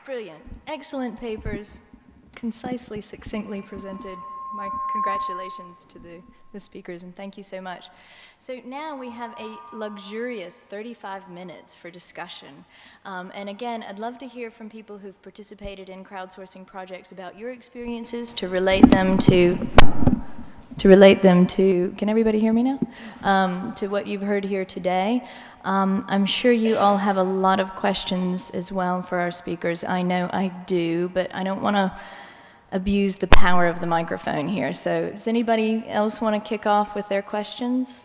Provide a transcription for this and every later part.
Brilliant. Excellent papers, concisely, succinctly presented. My congratulations to the speakers, and thank you so much. So now we have a luxurious 35 minutes for discussion. And again, I'd love to hear from people who've participated in crowdsourcing projects about your experiences, to relate them to, can everybody hear me now? To what you've heard here today. I'm sure you all have a lot of questions as well for our speakers. I know I do, but I don't want to abuse the power of the microphone here. So does anybody else want to kick off with their questions?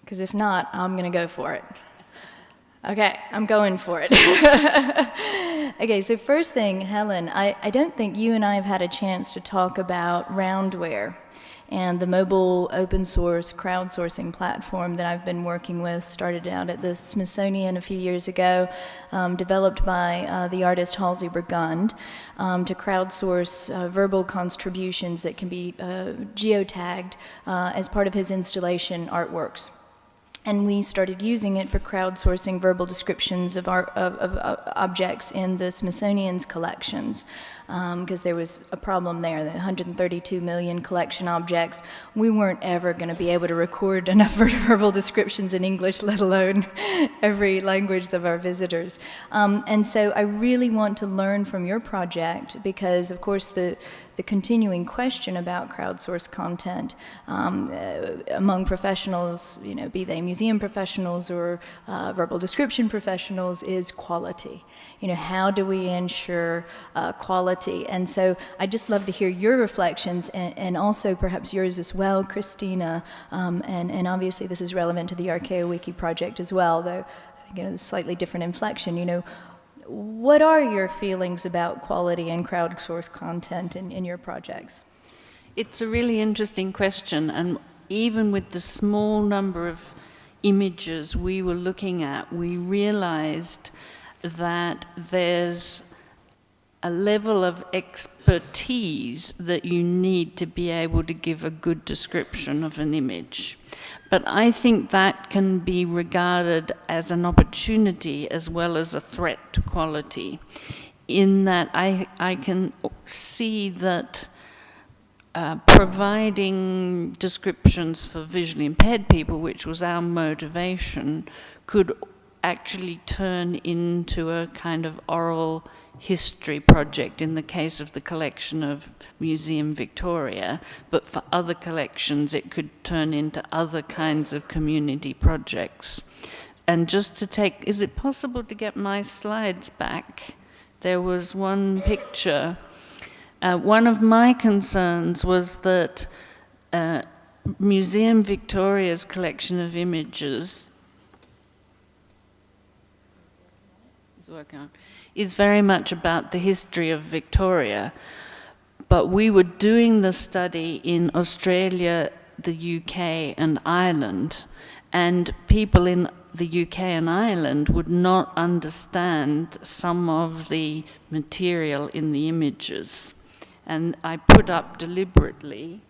Because if not, I'm going to go for it. Okay, I'm going for it. Okay, so first thing, Helen, I don't think you and I have had a chance to talk about Roundware and the mobile open source crowdsourcing platform that I've been working with. Started out at the Smithsonian a few years ago, developed by the artist Halsey Burgund, to crowdsource verbal contributions that can be geotagged as part of his installation artworks. And we started using it for crowdsourcing verbal descriptions of objects in the Smithsonian's collections, because there was a problem there, the 132 million collection objects. We weren't ever going to be able to record enough verbal descriptions in English, let alone every language of our visitors. And so I really want to learn from your project, because of course the continuing question about crowdsourced content among professionals, be they museum professionals or verbal description professionals, is quality. How do we ensure quality? And so I'd just love to hear your reflections, and also perhaps yours as well, Christina, and obviously this is relevant to the ArchaeoWiki project as well, though I think it's a slightly different inflection. What are your feelings about quality and crowdsourced content in your projects? It's a really interesting question, and even with the small number of images we were looking at, we realized that there's a level of expertise that you need to be able to give a good description of an image. But I think that can be regarded as an opportunity as well as a threat to quality, in that I can see that providing descriptions for visually impaired people, which was our motivation, could actually turn into a kind of oral history project in the case of the collection of Museum Victoria, but for other collections it could turn into other kinds of community projects. And just to take, is it possible to get my slides back? There was one picture. One of my concerns was that Museum Victoria's collection of images is very much about the history of Victoria. But we were doing the study in Australia, the UK, and Ireland, and people in the UK and Ireland would not understand some of the material in the images. And I put up deliberately,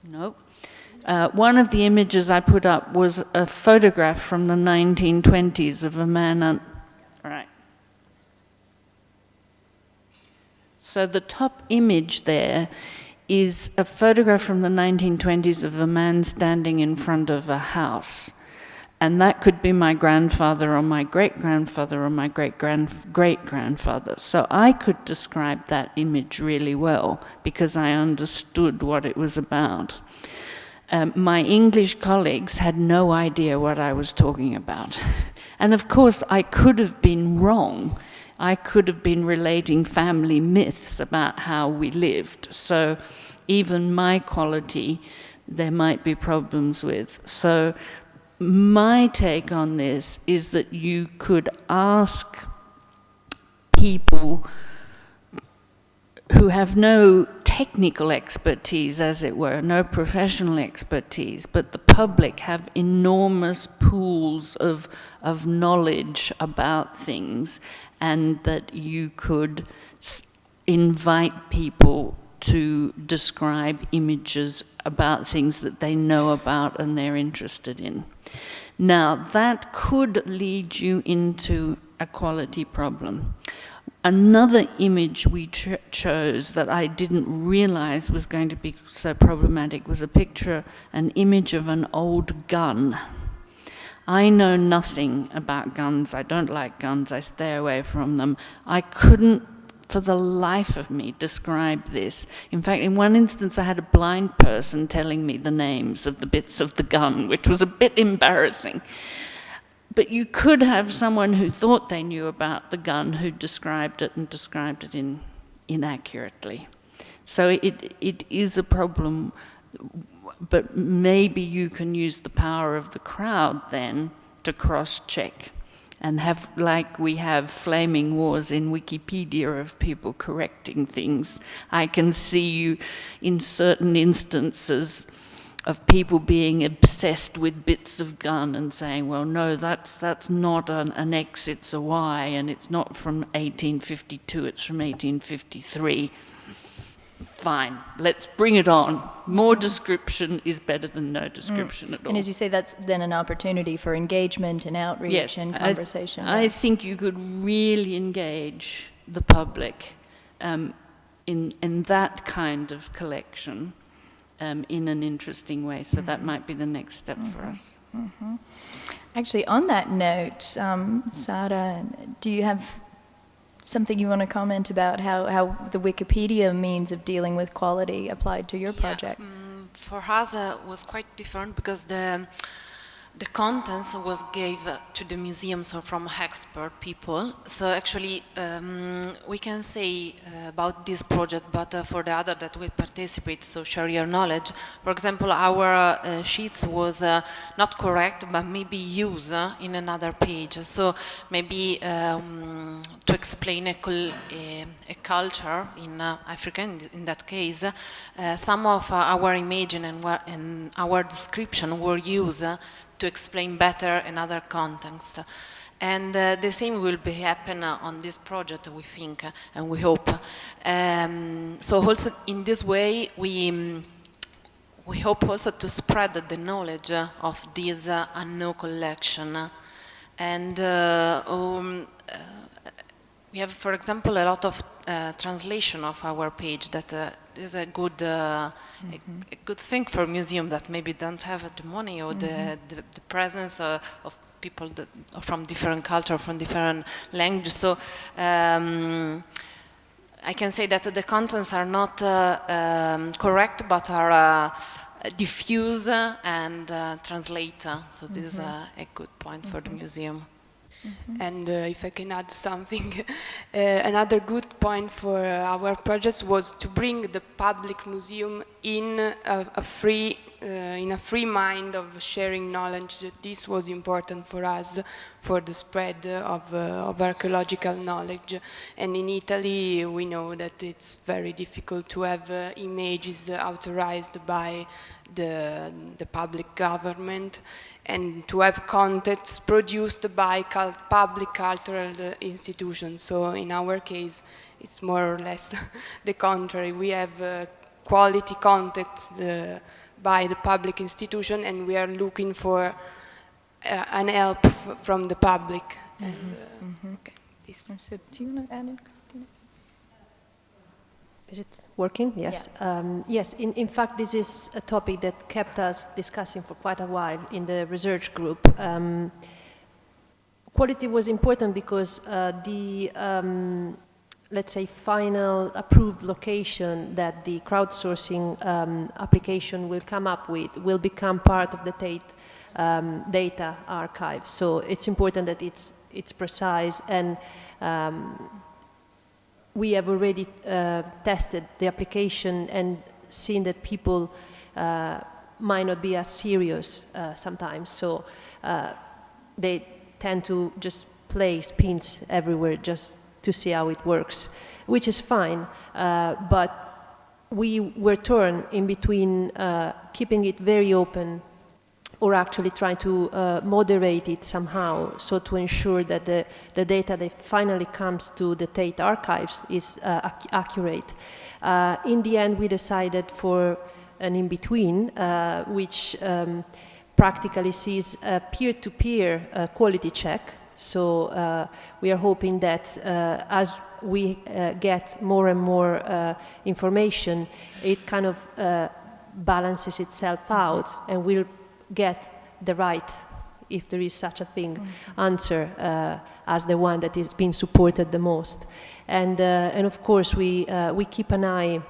one of the images I put up was a photograph from the 1920s of a man right. So the top image there is a photograph from the 1920s of a man standing in front of a house. And that could be my grandfather or my great-grandfather or my great-great-grandfather. So I could describe that image really well because I understood what it was about. My English colleagues had no idea what I was talking about. And of course, I could have been wrong. I could have been relating family myths about how we lived. So even my quality, there might be problems with. So my take on this is that you could ask people who have no technical expertise, as it were, no professional expertise, but the public have enormous pools of knowledge about things, and that you could invite people to describe images about things that they know about and they're interested in. Now, that could lead you into a quality problem. Another image we chose that I didn't realize was going to be so problematic was a picture, an image of an old gun. I know nothing about guns. I don't like guns. I stay away from them. I couldn't, for the life of me, describe this. In fact, in one instance, I had a blind person telling me the names of the bits of the gun, which was a bit embarrassing. But you could have someone who thought they knew about the gun who described it and described it inaccurately. So it is a problem, but maybe you can use the power of the crowd then to cross-check and have, like we have flaming wars in Wikipedia of people correcting things. I can see you in certain instances of people being obsessed with bits of gun and saying, well, no, that's not an X, it's a Y, and it's not from 1852, it's from 1853. Fine, let's bring it on. More description is better than no description at all. And as you say, that's then an opportunity for engagement and outreach and conversation. I think you could really engage the public in that kind of collection. In an interesting way, so that might be the next step for us. Actually, on that note, Sara, do you have something you want to comment about how the Wikipedia means of dealing with quality applied to your project? For us, was quite different because the contents was gave to the museum, so from expert people. So actually, we can say about this project, but for the other that will participate, so share your knowledge. For example, our sheets was not correct, but maybe used in another page. So maybe to explain a culture in Africa, in that case, some of our image and our description were used to explain better another context. And the same will be happen on this project, we think, and we hope. So also in this way, we hope also to spread the knowledge of this unknown collection. And we have, for example, a lot of translation of our page that is a good a good thing for a museum that maybe don't have the money or the presence of people that are from different culture, from different languages. So I can say that the contents are not correct, but are diffuse and translate. So this is a good point for the museum. And if I can add something, another good point for our project was to bring the public museum in a free mind of sharing knowledge. This was important for us for the spread of archaeological knowledge. And in Italy, we know that it's very difficult to have images authorized by the public government, and to have contents produced by public cultural institutions. So in our case, it's more or less the contrary. We have quality contents by the public institution, and we are looking for an help from the public. Okay. So do you want to add in, Christina? Is it working? Yes. Yeah. Yes, in fact, this is a topic that kept us discussing for quite a while in the research group. Quality was important because the, let's say, final approved location that the crowdsourcing application will come up with will become part of the Tate data archive. So it's important that it's precise, and we have already tested the application and seen that people might not be as serious sometimes. So they tend to just place pins everywhere just to see how it works, which is fine. But we were torn in between keeping it very open or actually try to moderate it somehow, so to ensure that the data that finally comes to the Tate archives is accurate. In the end, we decided for an in-between, which practically sees a peer-to-peer quality check. So we are hoping that as we get more and more information, it kind of balances itself out, and we'll get the right, if there is such a thing, answer as the one that is being supported the most. And of course, we keep an eye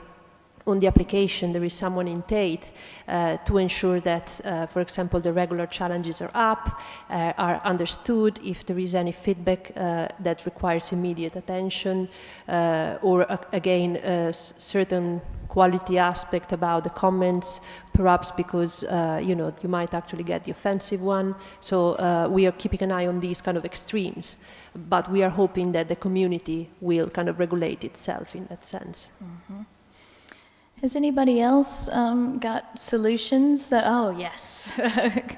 on the application. There is someone in Tate to ensure that, for example, the regular challenges are up, are understood, if there is any feedback that requires immediate attention, or again, certain quality aspect about the comments, perhaps because you might actually get the offensive one. So we are keeping an eye on these kind of extremes, but we are hoping that the community will kind of regulate itself in that sense. Mm-hmm. Has anybody else got solutions? Oh, yes.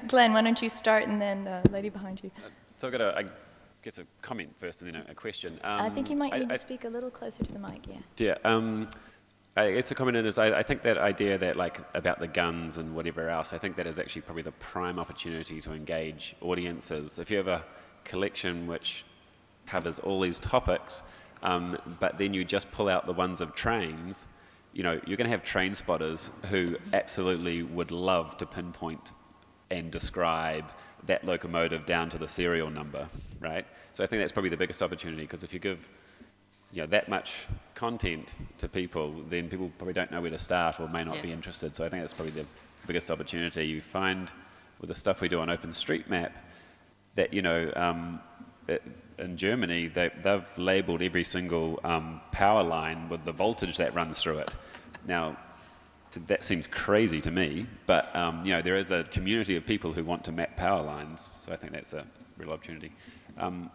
Glenn, why don't you start, and then lady behind you. So I've got a comment first and then a question. I think you might need to speak a little closer to the mic, yeah. Yeah. I guess the comment is I think that idea that about the guns and whatever else, I think that is actually probably the prime opportunity to engage audiences. If you have a collection which covers all these topics, but then you just pull out the ones of trains, you're going to have train spotters who absolutely would love to pinpoint and describe that locomotive down to the serial number, right? So I think that's probably the biggest opportunity, because if you give that much content to people, then people probably don't know where to start or may not be interested. So I think that's probably the biggest opportunity. You find with the stuff we do on OpenStreetMap that, in Germany, they've labelled every single power line with the voltage that runs through it. Now, that seems crazy to me, but there is a community of people who want to map power lines, so I think that's a real opportunity. And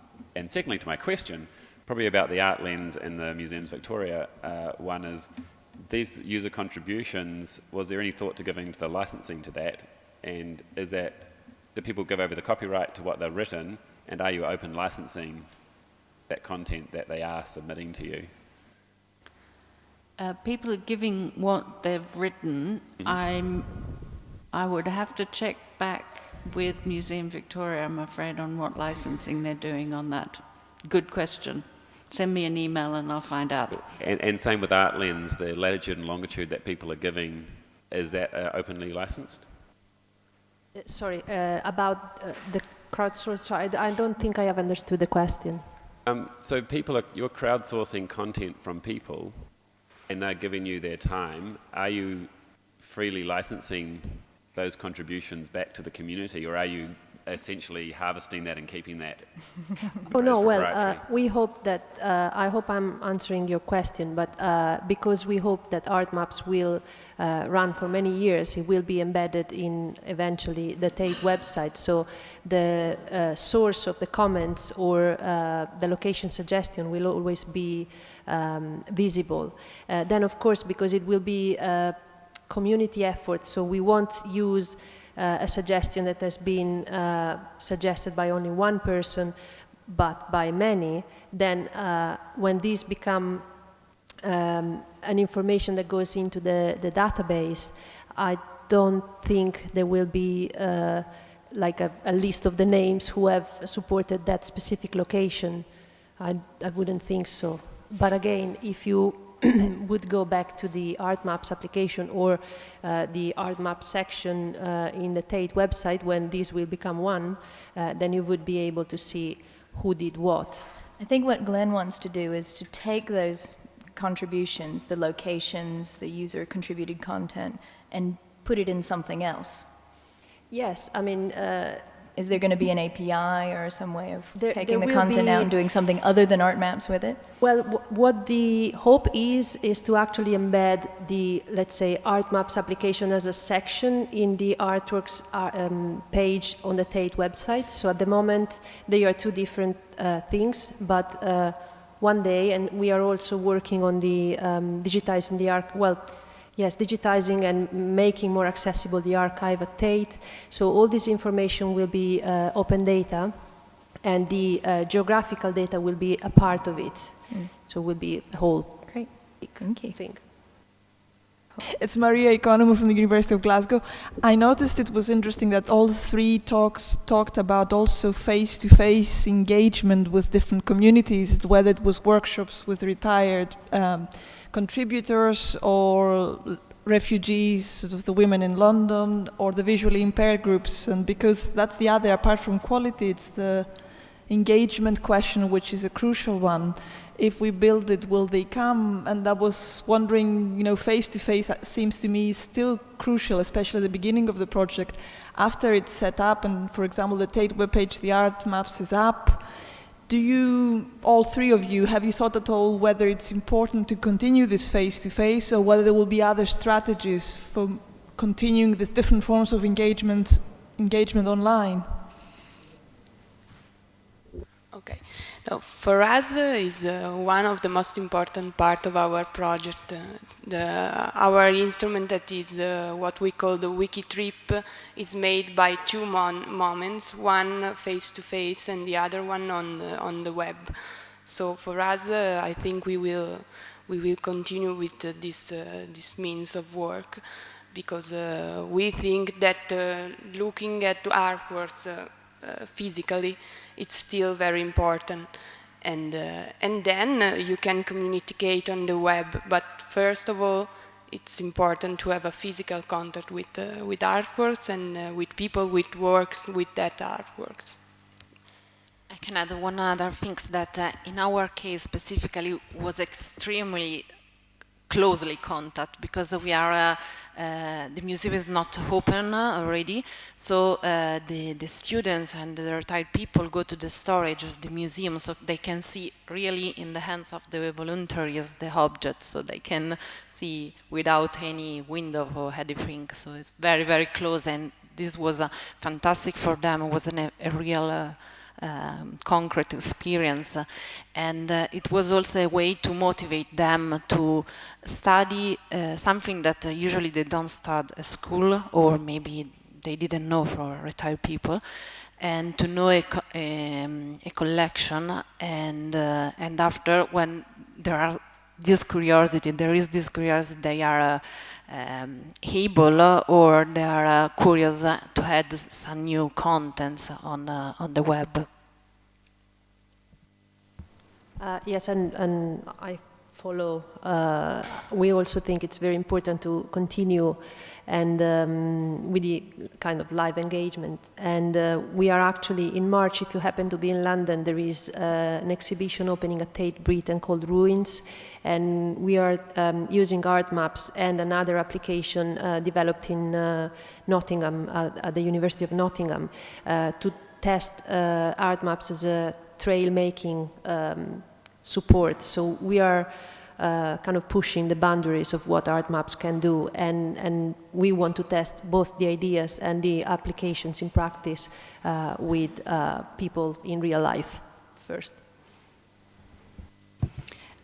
secondly, to my question, probably about the Art Lens and the Museums Victoria, one is, these user contributions, was there any thought to giving to the licensing to that? And do people give over the copyright to what they've written, and are you open licensing that content that they are submitting to you? People are giving what they've written. Mm-hmm. I would have to check back with Museum Victoria, I'm afraid, on what licensing they're doing on that. Good question. Send me an email and I'll find out. And same with Art Lens, the latitude and longitude that people are giving, is that openly licensed? Sorry, about the crowdsourcing, I don't think I have understood the question. So you're crowdsourcing content from people, and they're giving you their time. Are you freely licensing those contributions back to the community, or are you essentially harvesting that and keeping that? Oh no, well, we hope that, I hope I'm answering your question, but because we hope that art maps will run for many years, it will be embedded in eventually the Tate website, so the source of the comments or the location suggestion will always be visible. Then of course, because it will be a community effort, so we won't use a suggestion that has been suggested by only one person, but by many, then when these become an information that goes into the database, I don't think there will be like a list of the names who have supported that specific location. I wouldn't think so. But again, if you would go back to the Art Maps application or the Art Maps section in the Tate website, when these will become one, then you would be able to see who did what. I think what Glenn wants to do is to take those contributions, the locations, the user contributed content, and put it in something else. Yes, I mean, is there going to be an API or some way of taking the will content out and doing something other than art maps with it? Well, what the hope is to actually embed the, let's say, art maps application as a section in the artworks page on the Tate website. So at the moment, they are two different things, but one day, and we are also working on the digitizing the digitizing and making more accessible the archive at Tate. So all this information will be open data, and the geographical data will be a part of it. So it will be a whole Great. Thank you. thing. It's Maria Economou from the University of Glasgow. I noticed it was interesting that all three talks talked about also face-to-face engagement with different communities, whether it was workshops with retired contributors or refugees, sort of the women in London, or the visually impaired groups. And because that's the other, apart from quality, it's the engagement question, which is a crucial one. If we build it, will they come? And I was wondering, face-to-face seems to me still crucial, especially at the beginning of the project. After it's set up, and for example, the Tate webpage, the art maps is up, do you, all three of you, have you thought at all whether it's important to continue this face-to-face or whether there will be other strategies for continuing these different forms of engagement online? Okay. So for us, is one of the most important part of our project. Our instrument that is what we call the Wikitrip is made by two moments, one face-to-face and the other one on the web. So for us, I think we will continue with this means of work, because we think that looking at artworks physically, it's still very important, and then you can communicate on the web. But first of all, it's important to have a physical contact with artworks and with people with works with that artworks. I can add one other thing, that in our case specifically was extremely closely contact, because we are the museum is not open already, so the students and the retired people go to the storage of the museum, so they can see really in the hands of the volunteers the object, so they can see without any window or anything. So it's very, very close, and this was fantastic for them. It was a real concrete experience, and it was also a way to motivate them to study something that usually they don't study at school, or maybe they didn't know for retired people, and to know a collection, and after, when there is this curiosity, they are able or they are curious to add some new contents on the web. Yes, and I follow. We also think it's very important to continue and with the kind of live engagement. And we are actually in March, if you happen to be in London, there is an exhibition opening at Tate Britain called Ruins, and we are using art maps and another application developed in Nottingham, at the University of Nottingham, to test art maps as a trail making support. So we are kind of pushing the boundaries of what art maps can do, and we want to test both the ideas and the applications in practice with people in real life first.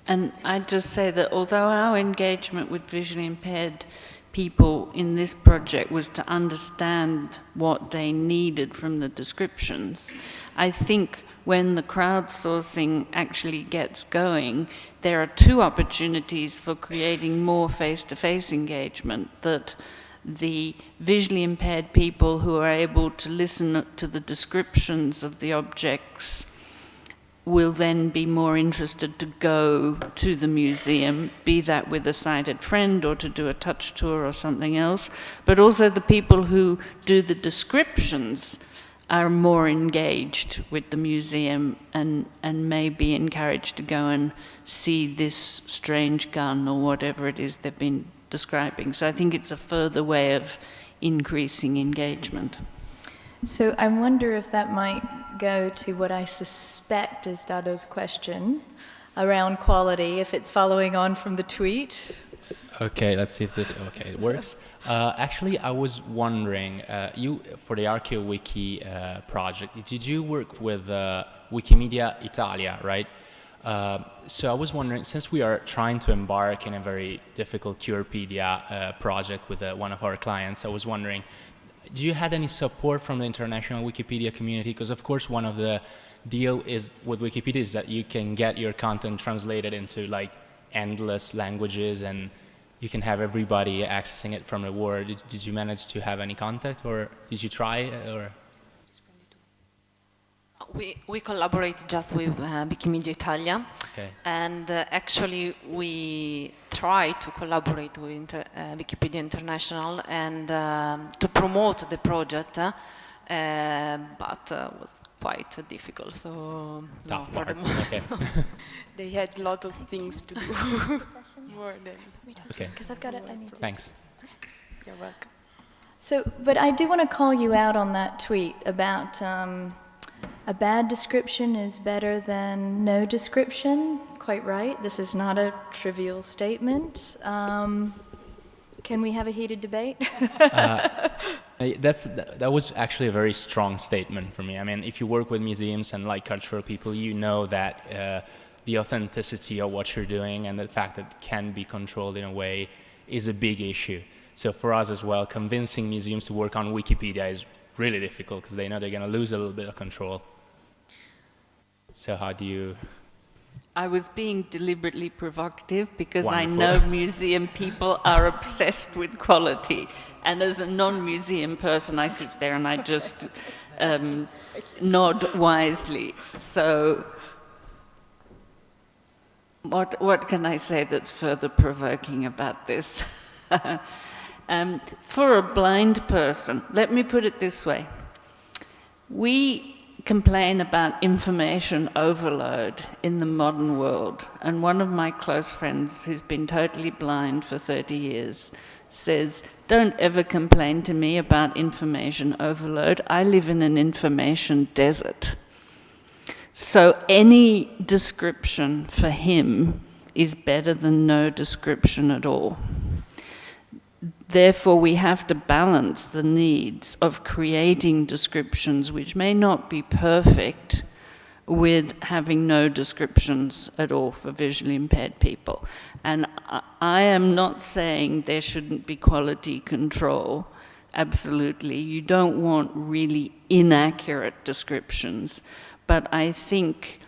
And I'd just say that although our engagement with visually impaired people in this project was to understand what they needed from the descriptions, I think when the crowdsourcing actually gets going, there are two opportunities for creating more face-to-face engagement, that the visually impaired people who are able to listen to the descriptions of the objects will then be more interested to go to the museum, be that with a sighted friend or to do a touch tour or something else, but also the people who do the descriptions are more engaged with the museum and may be encouraged to go and see this strange gun or whatever it is they've been describing. So I think it's a further way of increasing engagement. So I wonder if that might go to what I suspect is Dado's question around quality, if it's following on from the tweet. Okay, let's see if this it works. Actually, I was wondering, you for the ArcheoWiki project, did you work with Wikimedia Italia, right? So I was wondering, since we are trying to embark in a very difficult Curipedia project with one of our clients, I was wondering, do you had any support from the international Wikipedia community? Because of course, one of the deal is with Wikipedia is that you can get your content translated into like endless languages, and you can have everybody accessing it from the world. Did you manage to have any contact, or did you try, or? We collaborate just with Wikimedia Italia, Okay. and actually we try to collaborate with Wikipedia International and to promote the project, but was quite difficult. So Tough for the part. moment. Okay. They had a lot of things to do. More than. Okay. Because I've got it. I need to. Thanks. You're welcome. So, but I do want to call you out on that tweet about a bad description is better than no description. Quite right. This is not a trivial statement. Can we have a heated debate? That was actually a very strong statement for me. I mean, if you work with museums and like cultural people, you know that the authenticity of what you're doing and the fact that it can be controlled in a way is a big issue. So for us as well, convincing museums to work on Wikipedia is really difficult because they know they're going to lose a little bit of control. So how do you... I was being deliberately provocative because Wonderful. I know museum people are obsessed with quality. And as a non-museum person, I sit there and I just nod wisely. So what can I say that's further provoking about this? For a blind person, let me put it this way. We complain about information overload in the modern world. And one of my close friends, who's been totally blind for 30 years, says, don't ever complain to me about information overload. I live in an information desert. So any description for him is better than no description at all. Therefore, we have to balance the needs of creating descriptions which may not be perfect with having no descriptions at all for visually impaired people. And I am not saying there shouldn't be quality control. Absolutely. You don't want really inaccurate descriptions. But I think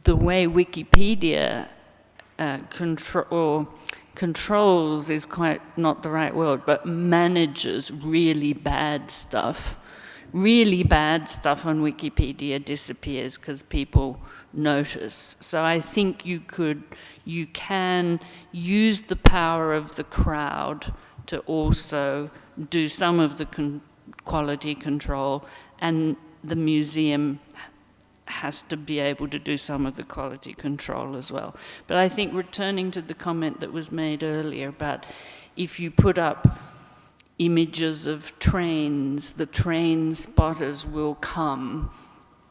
the way Wikipedia controls is quite not the right word, but manages really bad stuff. Really bad stuff on Wikipedia disappears because people notice. So I think you can use the power of the crowd to also do some of the quality control, and the museum has to be able to do some of the quality control as well. But I think returning to the comment that was made earlier about if you put up images of trains, the train spotters will come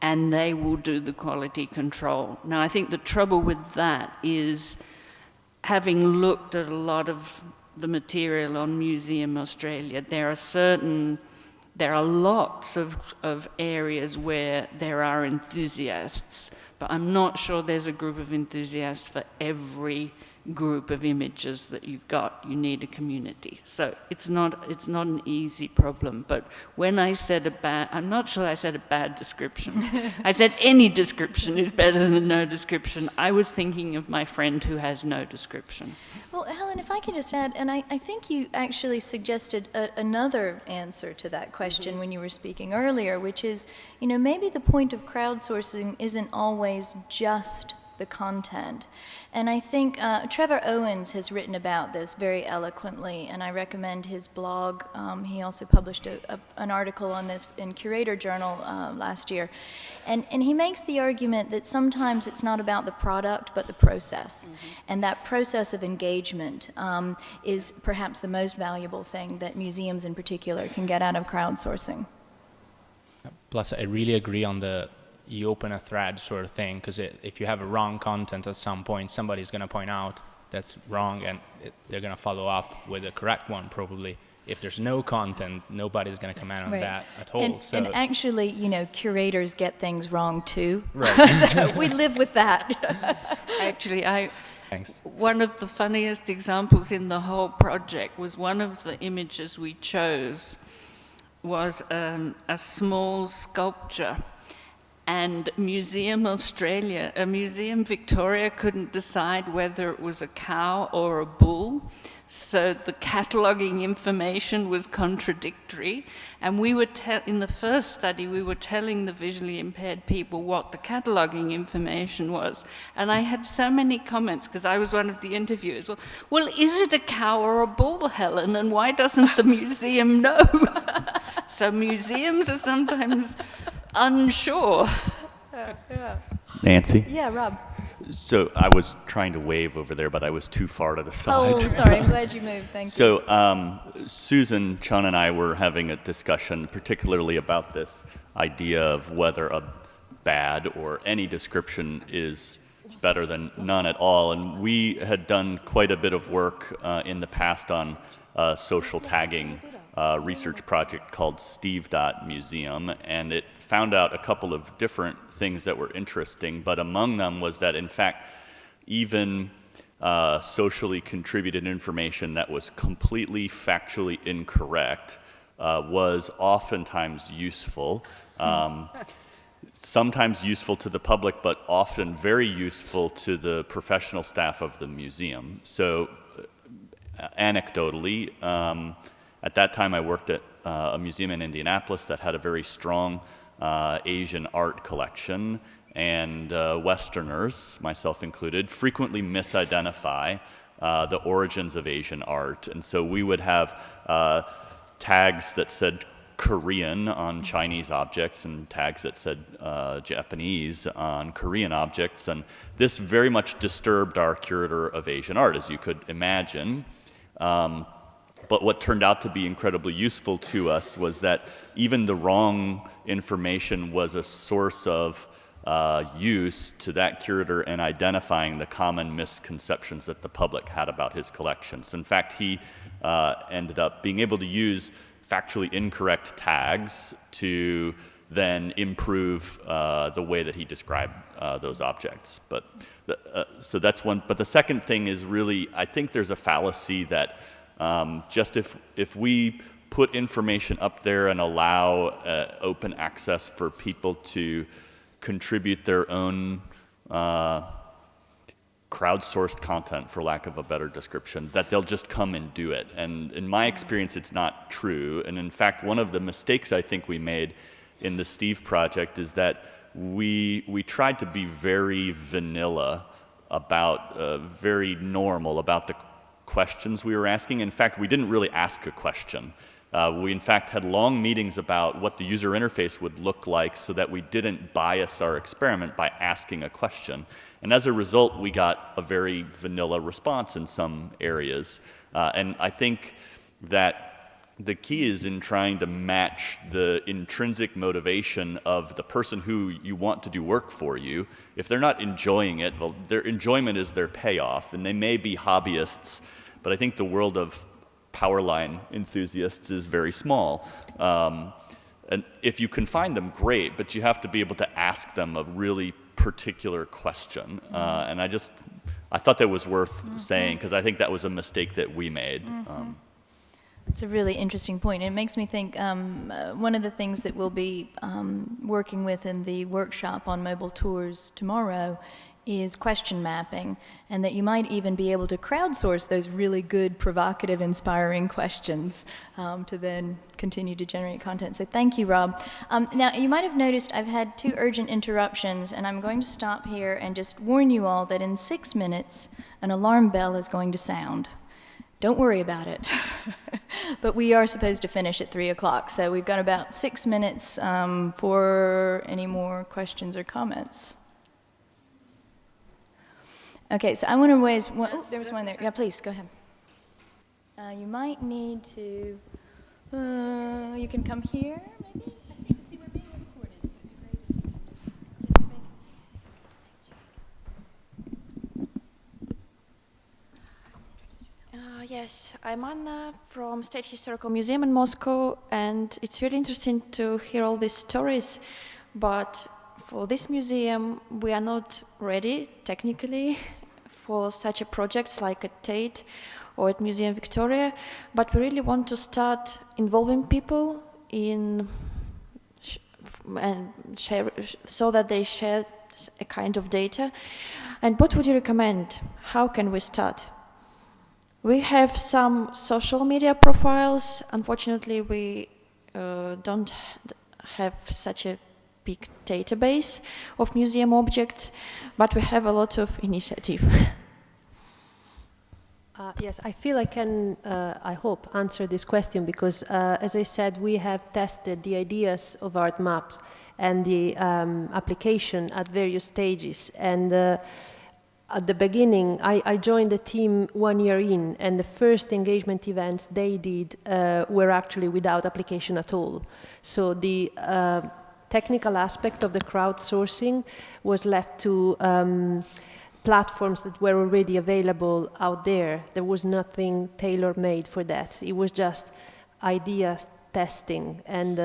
and they will do the quality control. Now, I think the trouble with that is, having looked at a lot of the material on Museum Australia, there are lots of areas where there are enthusiasts, but I'm not sure there's a group of enthusiasts for every group of images that you've got. You need a community. So it's not an easy problem. But when I said I'm not sure I said a bad description. I said any description is better than no description. I was thinking of my friend who has no description. Well, Helen, if I could just add, and I think you actually suggested another answer to that question when you were speaking earlier, which is, maybe the point of crowdsourcing isn't always just the content. And I think Trevor Owens has written about this very eloquently, and I recommend his blog. He also published an article on this in Curator Journal last year. And he makes the argument that sometimes it's not about the product, but the process. And that process of engagement is perhaps the most valuable thing that museums in particular can get out of crowdsourcing. Plus, I really agree on you open a thread sort of thing, because if you have a wrong content at some point, somebody's going to point out that's wrong, and they're going to follow up with the correct one probably. If there's no content, nobody's going to comment on that at all. And actually, curators get things wrong too. Right. So we live with that. Actually, Thanks. One of the funniest examples in the whole project was one of the images we chose was a small sculpture. and Museum Victoria couldn't decide whether it was a cow or a bull. So the cataloguing information was contradictory. And we were in the first study, we were telling the visually impaired people what the cataloguing information was. And I had so many comments, because I was one of the interviewers. Well, is it a cow or a bull, Helen? And why doesn't the museum know? So museums are sometimes unsure. Nancy? Yeah, Rob. So I was trying to wave over there, but I was too far to the side. Oh, sorry. I'm glad you moved. Thank you. So Susan, Chun, and I were having a discussion, particularly about this idea of whether a bad or any description is better than none at all. And we had done quite a bit of work in the past on a social tagging research project called Steve.Museum, and it found out a couple of different things that were interesting, but among them was that, in fact, even socially contributed information that was completely factually incorrect was oftentimes useful. Sometimes useful to the public, but often very useful to the professional staff of the museum. So, anecdotally, at that time I worked at a museum in Indianapolis that had a very strong Asian art collection, and Westerners, myself included, frequently misidentify the origins of Asian art. And so we would have tags that said Korean on Chinese objects and tags that said Japanese on Korean objects. And this very much disturbed our curator of Asian art, as you could imagine. But what turned out to be incredibly useful to us was that even the wrong information was a source of use to that curator in identifying the common misconceptions that the public had about his collections. In fact, he ended up being able to use factually incorrect tags to then improve the way that he described those objects. But so that's one. But the second thing is really, I think there's a fallacy that just if we put information up there and allow open access for people to contribute their own crowdsourced content, for lack of a better description, that they'll just come and do it. And in my experience, it's not true. And in fact, one of the mistakes I think we made in the Steve project is that we tried to be very vanilla about, very normal about the questions we were asking. In fact, we didn't really ask a question. We in fact had long meetings about what the user interface would look like so that we didn't bias our experiment by asking a question. And as a result, we got a very vanilla response in some areas. And I think that the key is in trying to match the intrinsic motivation of the person who you want to do work for you. If they're not enjoying it, well, their enjoyment is their payoff, and they may be hobbyists, but I think the world of powerline enthusiasts is very small. And if you can find them, great, but you have to be able to ask them a really particular question. And I thought that was worth saying, because I think that was a mistake that we made. It's a really interesting point. It makes me think one of the things that we'll be working with in the workshop on mobile tours tomorrow is question mapping, and that you might even be able to crowdsource those really good, provocative, inspiring questions to then continue to generate content. So thank you, Rob. Now, you might have noticed I've had 2 urgent interruptions, and I'm going to stop here and just warn you all that in 6 minutes, an alarm bell is going to sound. Don't worry about it. But we are supposed to finish at 3 o'clock, so we've got about 6 minutes for any more questions or comments. Okay, so I want to raise one. Oh, there was one there. Yeah, please, go ahead. You might need to, you can come here, maybe? See, we're being recorded, so it's great if you can just make it. Yes, I'm Anna from State Historical Museum in Moscow, and it's really interesting to hear all these stories, but for this museum, we are not ready technically for such a project like at Tate or at Museum Victoria, but we really want to start involving people in and so that they share a kind of data. And what would you recommend? How can we start? We have some social media profiles. Unfortunately, we don't have such a big database of museum objects, but we have a lot of initiative. Yes, I feel I can, I hope, answer this question because, as I said, we have tested the ideas of art maps and the application at various stages. And at the beginning, I joined the team 1 year in, and the first engagement events they did were actually without application at all. So the technical aspect of the crowdsourcing was left to platforms that were already available out there. There was nothing tailor-made for that. It was just ideas testing. And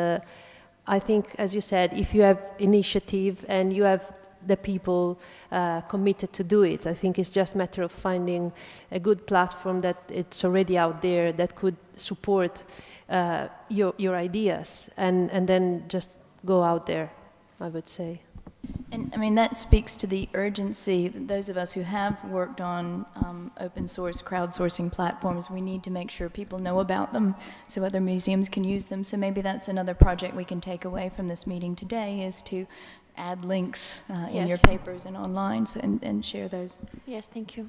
I think, as you said, if you have initiative and you have the people committed to do it, I think it's just a matter of finding a good platform that it's already out there that could support your ideas and then just go out there, I would say. And I mean, that speaks to the urgency that those of us who have worked on open source crowdsourcing platforms, we need to make sure people know about them so other museums can use them. So maybe that's another project we can take away from this meeting today, is to add links in your papers and online and share those. Yes, thank you.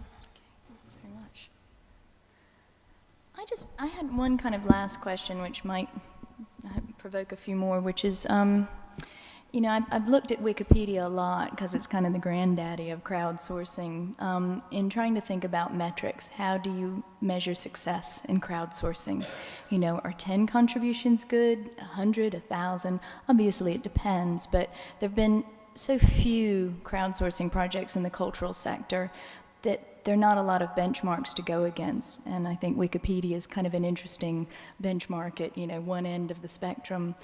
Thanks very much. I had one kind of last question which might provoke a few more, which is, you know, I've looked at Wikipedia a lot because it's kind of the granddaddy of crowdsourcing. In trying to think about metrics, how do you measure success in crowdsourcing? You know, are 10 contributions good, 100, 1,000? Obviously it depends, but there have been so few crowdsourcing projects in the cultural sector that there are not a lot of benchmarks to go against. And I think Wikipedia is kind of an interesting benchmark at, you know, one end of the spectrum.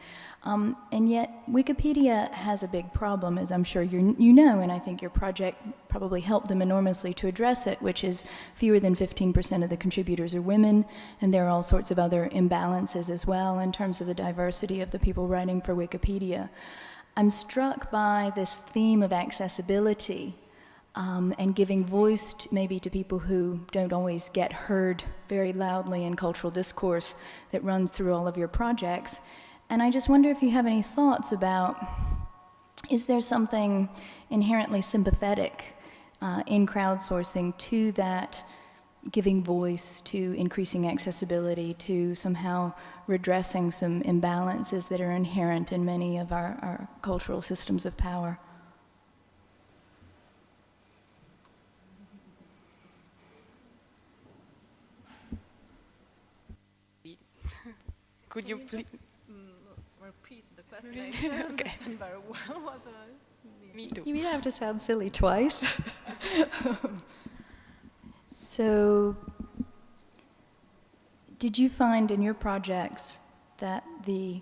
And yet Wikipedia has a big problem, as I'm sure you know, and I think your project probably helped them enormously to address it, which is fewer than 15% of the contributors are women, and there are all sorts of other imbalances as well in terms of the diversity of the people writing for Wikipedia. I'm struck by this theme of accessibility and giving voice maybe to people who don't always get heard very loudly in cultural discourse that runs through all of your projects. And I just wonder if you have any thoughts about, is there something inherently sympathetic in crowdsourcing to that giving voice, to increasing accessibility, to somehow redressing some imbalances that are inherent in many of our cultural systems of power? Could you please repeat the question? I don't understand very well what Me too. You don't have to sound silly twice. So, did you find in your projects that the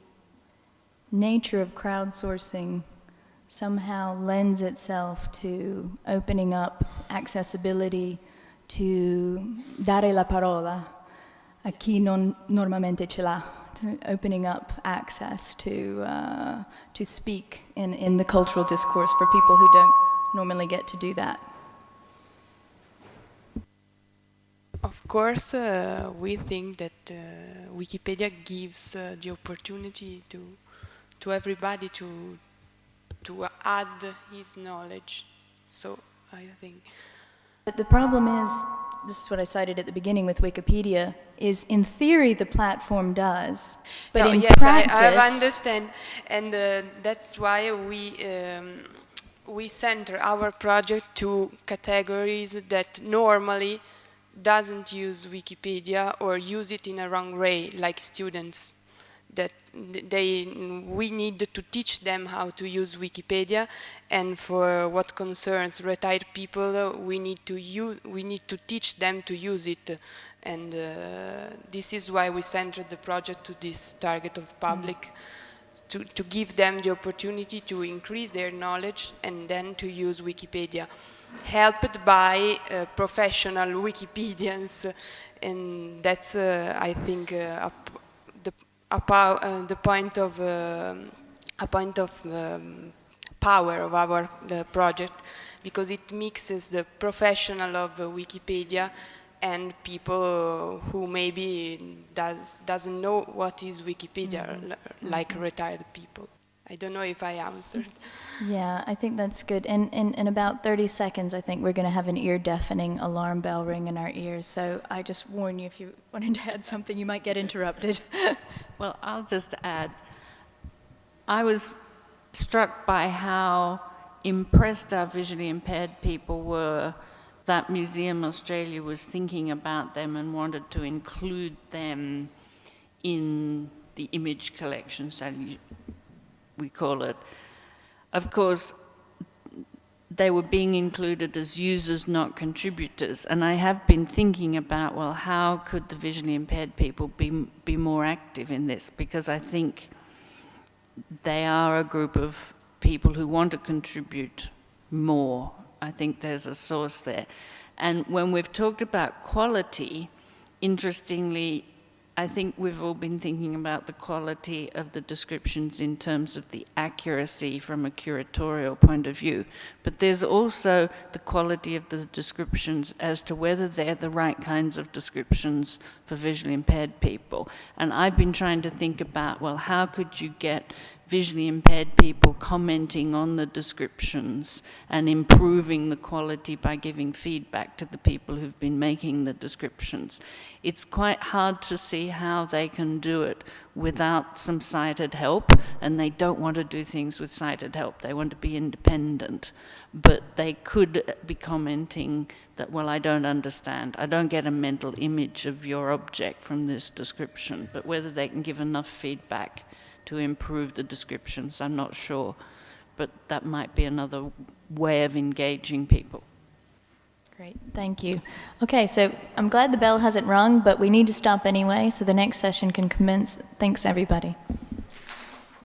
nature of crowdsourcing somehow lends itself to opening up accessibility, to dare la parola a chi non normalmente ce l'ha, to opening up access to speak in the cultural discourse for people who don't normally get to do that? Of course, we think that Wikipedia gives the opportunity to everybody to add his knowledge. So I think. But the problem is, this is what I cited at the beginning with Wikipedia, is in theory the platform does, but no, in yes, practice... I understand, and that's why we center our project to categories that normally doesn't use Wikipedia or use it in a wrong way, like students. That we need to teach them how to use Wikipedia, and for what concerns retired people, we need to teach them to use it, and this is why we centered the project to this target of public, to give them the opportunity to increase their knowledge and then to use Wikipedia, helped by professional Wikipedians, and that's I think the point of a point of power of our project, because it mixes the professional of Wikipedia and people who maybe doesn't know what is Wikipedia, like retired people. I don't know if I answered. Yeah, I think that's good. And in about 30 seconds, I think we're going to have an ear-deafening alarm bell ring in our ears. So I just warn you, if you wanted to add something, you might get interrupted. Well, I'll just add, I was struck by how impressed our visually impaired people were that Museum Australia was thinking about them and wanted to include them in the image collection, so we call it. Of course, they were being included as users, not contributors. And I have been thinking about, well, how could the visually impaired people be more active in this? Because I think they are a group of people who want to contribute more. I think there's a source there. And when we've talked about quality, interestingly, I think we've all been thinking about the quality of the descriptions in terms of the accuracy from a curatorial point of view. But there's also the quality of the descriptions as to whether they're the right kinds of descriptions for visually impaired people. And I've been trying to think about, well, how could you get visually impaired people commenting on the descriptions and improving the quality by giving feedback to the people who've been making the descriptions. It's quite hard to see how they can do it without some sighted help, and they don't want to do things with sighted help. They want to be independent. But they could be commenting that, well, I don't understand. I don't get a mental image of your object from this description. But whether they can give enough feedback to improve the descriptions, I'm not sure. But that might be another way of engaging people. Great, thank you. Okay, so I'm glad the bell hasn't rung, but we need to stop anyway, so the next session can commence. Thanks, everybody.